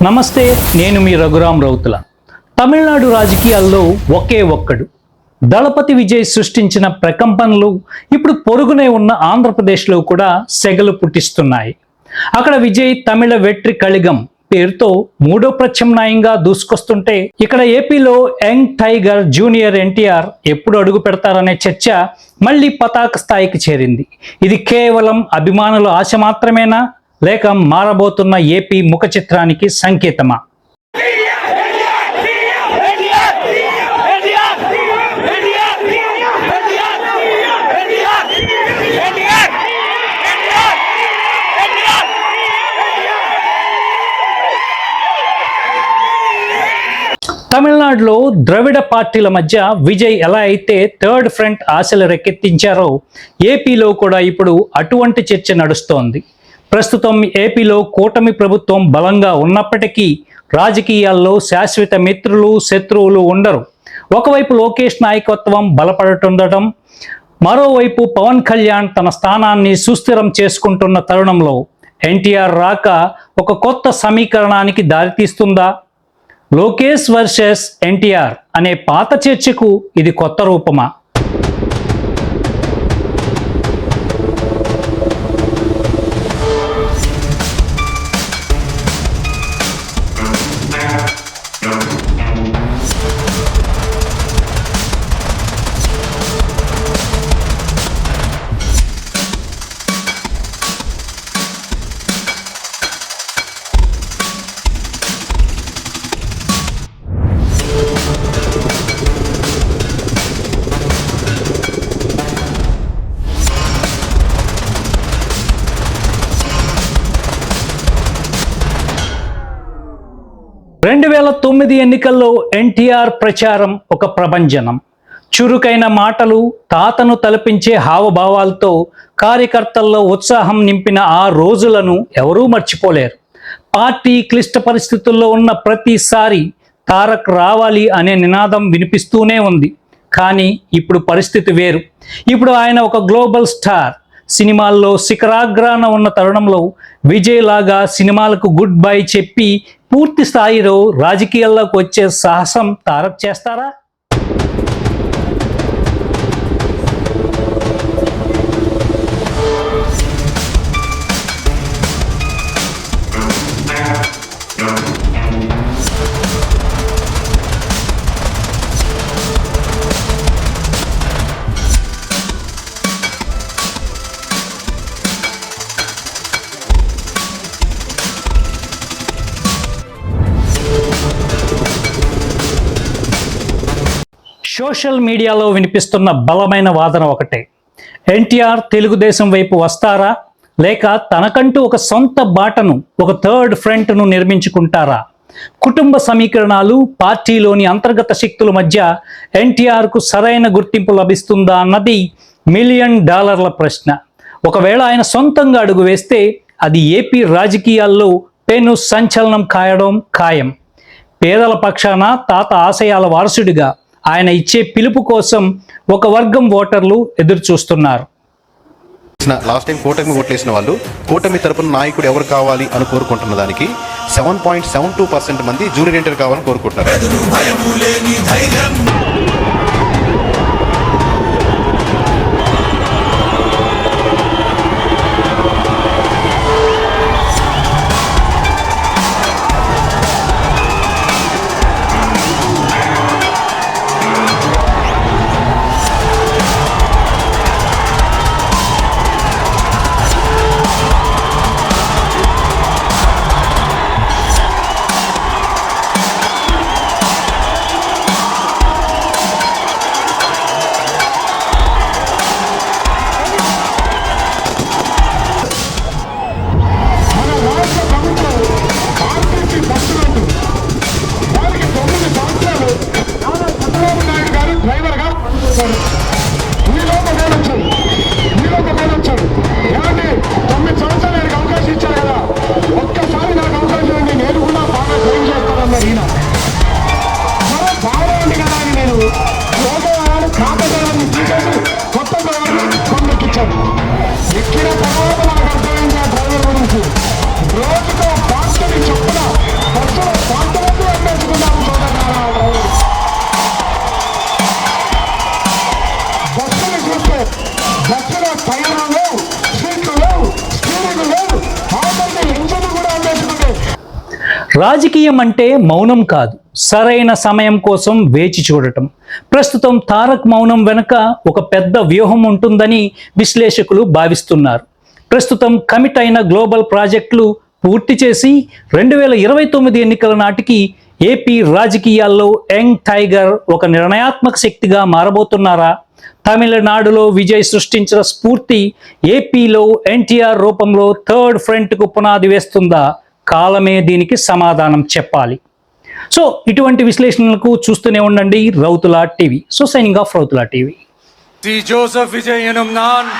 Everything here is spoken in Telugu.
నమస్తే, నేను మీ రఘురాం రౌతుల. తమిళనాడు రాజకీయాల్లో ఒకే ఒక్కడు దళపతి విజయ్ సృష్టించిన ప్రకంపనలు ఇప్పుడు పొరుగునే ఉన్న ఆంధ్రప్రదేశ్లో కూడా సెగలు పుట్టిస్తున్నాయి. అక్కడ విజయ్ తమిళ వెట్రి కళిగం పేరుతో మూడో ప్రత్యామ్నాయంగా దూసుకొస్తుంటే, ఇక్కడ ఏపీలో యంగ్ టైగర్ జూనియర్ ఎన్టీఆర్ ఎప్పుడు అడుగు పెడతారనే చర్చ మళ్ళీ పతాక స్థాయికి చేరింది. ఇది కేవలం అభిమానుల ఆశ మాత్రమేనా, లేక మారబోతున్న ఏపీ ముఖ చిత్రానికి సంకేతమా? తమిళనాడులో ద్రవిడ పార్టీల మధ్య విజయ్ ఎలా అయితే థర్డ్ ఫ్రంట్ ఆశలు రెక్కెత్తించారో, ఏపీలో కూడా ఇప్పుడు అటువంటి చర్చ నడుస్తోంది. ప్రస్తుతం ఏపీలో కూటమి ప్రభుత్వం బలంగా ఉన్నప్పటికీ రాజకీయాల్లో శాశ్వత మిత్రులు శత్రువులు ఉండరు. ఒకవైపు లోకేష్ నాయకత్వం బలపడుతుండటం, మరోవైపు పవన్ కళ్యాణ్ తన స్థానాన్ని సుస్థిరం చేసుకుంటున్న తరుణంలో ఎన్టీఆర్ రాక ఒక కొత్త సమీకరణానికి దారితీస్తుందా? లోకేష్ వర్సెస్ ఎన్టీఆర్ అనే పాత చర్చకు ఇది కొత్త రూపమా? రెండు 2009 ఎన్నికల్లో ఎన్టీఆర్ ప్రచారం ఒక ప్రభంజనం. చురుకైన మాటలు, తాతను తలపించే హావభావాలతో కార్యకర్తల్లో ఉత్సాహం నింపిన ఆ రోజులను ఎవరూ మర్చిపోలేరు. పార్టీ క్లిష్ట పరిస్థితుల్లో ఉన్న ప్రతిసారి తారక్ రావాలి అనే నినాదం వినిపిస్తూనే ఉంది. కానీ ఇప్పుడు పరిస్థితి వేరు. ఇప్పుడు ఆయన ఒక గ్లోబల్ స్టార్. సినిమాల్లో శిఖరాగ్రాన ఉన్న తరుణంలో విజయ్ లాగా సినిమాలకు గుడ్ బై చెప్పి పూర్తి స్థాయిలో రాజకీయాల్లోకి వచ్చే సాహసం తారక్ చేస్తారా? సోషల్ మీడియాలో వినిపిస్తున్న బలమైన వాదన ఒకటే. ఎన్టీఆర్ తెలుగుదేశం వైపు వస్తారా, లేక తనకంటూ ఒక సొంత బాటను, ఒక థర్డ్ ఫ్రంట్ను నిర్మించుకుంటారా? కుటుంబ సమీకరణాలు, పార్టీలోని అంతర్గత శక్తుల మధ్య ఎన్టీఆర్కు సరైన గుర్తింపు లభిస్తుందా అన్నది $1 మిలియన్ ప్రశ్న. ఒకవేళ ఆయన సొంతంగా అడుగు వేస్తే అది ఏపీ రాజకీయాల్లో పెను సంచలనం కాయడం ఖాయం. పేదల పక్షాన, తాత ఆశయాల వారసుడిగా ఆయన ఇచ్చే పిలుపు కోసం ఒక వర్గం ఓటర్లు ఎదురు చూస్తున్నారు. లాస్ట్ టైం కూటమి ఓట్లేసిన వాళ్ళు కూటమి తరపున నాయకుడు ఎవరు కావాలి అని కోరుకుంటున్న దానికి 7.72% మంది జూనియర్ ఎన్టీఆర్ కావాలని కోరుకుంటున్నారు. రాజకీయం అంటే మౌనం కాదు, సరైన సమయం కోసం వేచి చూడటం. ప్రస్తుతం తారక్ మౌనం వెనుక ఒక పెద్ద వ్యూహం ఉంటుందని విశ్లేషకులు భావిస్తున్నారు. ప్రస్తుతం కమిట్ అయిన గ్లోబల్ ప్రాజెక్టులు పూర్తి చేసి 2029 ఎన్నికల నాటికి ఏపీ రాజకీయాల్లో యంగ్ టైగర్ ఒక నిర్ణయాత్మక శక్తిగా మారబోతున్నారా? తమిళనాడులో విజయ్ సృష్టించిన స్ఫూర్తి ఏపీలో ఎన్టీఆర్ రూపంలో థర్డ్ ఫ్రంట్కు పునాది వేస్తుందా? కాలమే దీనికి సమాధానం చెప్పాలి. సో ఇటువంటి విశ్లేషణలకు చూస్తూనే ఉండండి Rautula TV. So signing off Rautula TV. Shri Joseph Vijay ఎనుం నాన్